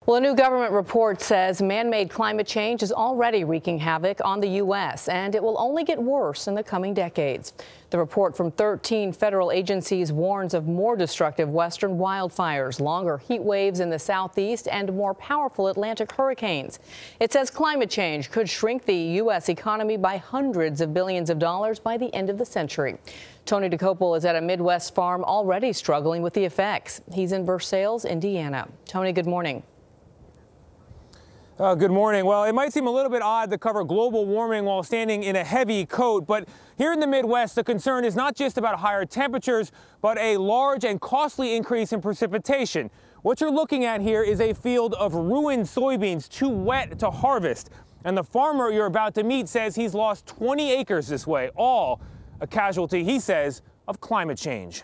Well, a new government report says man-made climate change is already wreaking havoc on the U.S., and it will only get worse in the coming decades. The report from 13 federal agencies warns of more destructive western wildfires, longer heat waves in the southeast, and more powerful Atlantic hurricanes. It says climate change could shrink the U.S. economy by hundreds of billions of dollars by the end of the century. Tony Dokoupil is at a Midwest farm already struggling with the effects. He's in Versailles, Indiana. Tony, good morning. Good morning. Well, it might seem a little bit odd to cover global warming while standing in a heavy coat, but here in the Midwest, the concern is not just about higher temperatures, but a large and costly increase in precipitation. What you're looking at here is a field of ruined soybeans, too wet to harvest. And the farmer you're about to meet says he's lost 20 acres this way, all a casualty, he says, of climate change.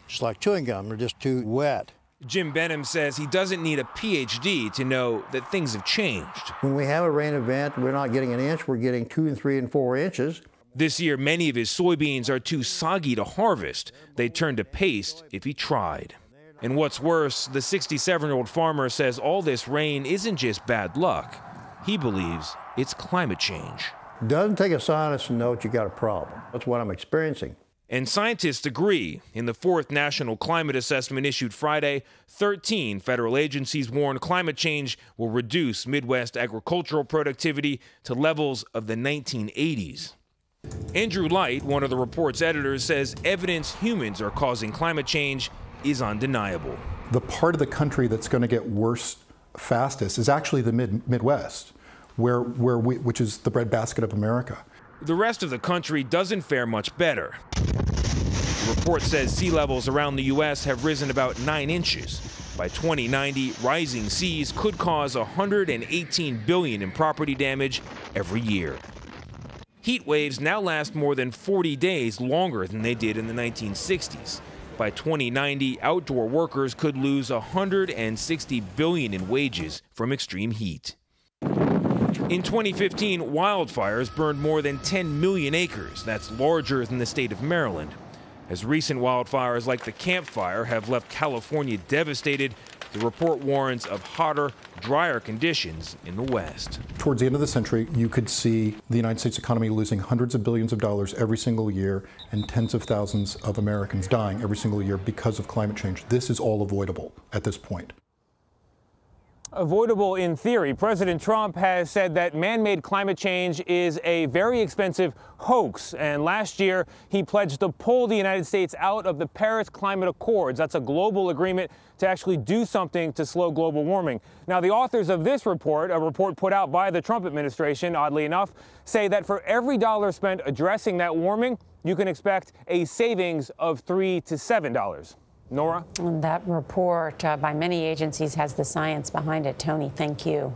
It's like chewing gum, they're just too wet. Jim Benham says he doesn't need a PhD to know that things have changed. When we have a rain event, we're not getting an inch, we're getting 2 and 3 and 4 inches. This year, many of his soybeans are too soggy to harvest. They'd turn to paste if he tried. And what's worse, the 67-year-old farmer says all this rain isn't just bad luck. He believes it's climate change. Doesn't take a scientist to know that you got a problem. That's what I'm experiencing. And scientists agree. In the 4th National Climate Assessment issued Friday, 13 federal agencies warn climate change will reduce Midwest agricultural productivity to levels of the 1980s. Andrew Light, one of the report's editors, says evidence humans are causing climate change is undeniable. The part of the country that's going to get worse fastest is actually the Midwest, which is the breadbasket of America. The rest of the country doesn't fare much better. The report says sea levels around the U.S. have risen about 9 inches. By 2090, rising seas could cause $118 billion in property damage every year. Heat waves now last more than 40 days longer than they did in the 1960s. By 2090, outdoor workers could lose $160 billion in wages from extreme heat. In 2015, wildfires burned more than 10 million acres. That's larger than the state of Maryland. As recent wildfires like the Camp Fire have left California devastated, the report warns of hotter, drier conditions in the West. Towards the end of the century, you could see the United States economy losing hundreds of billions of dollars every single year and tens of thousands of Americans dying every single year because of climate change. This is all avoidable at this point. Avoidable in theory. President Trump has said that man-made climate change is a very expensive hoax. And last year, he pledged to pull the United States out of the Paris Climate Accords. That's a global agreement to actually do something to slow global warming. Now, the authors of this report, a report put out by the Trump administration, oddly enough, say that for every dollar spent addressing that warming, you can expect a savings of $3 to $7. Norah? That report by many agencies has the science behind it. Tony, thank you.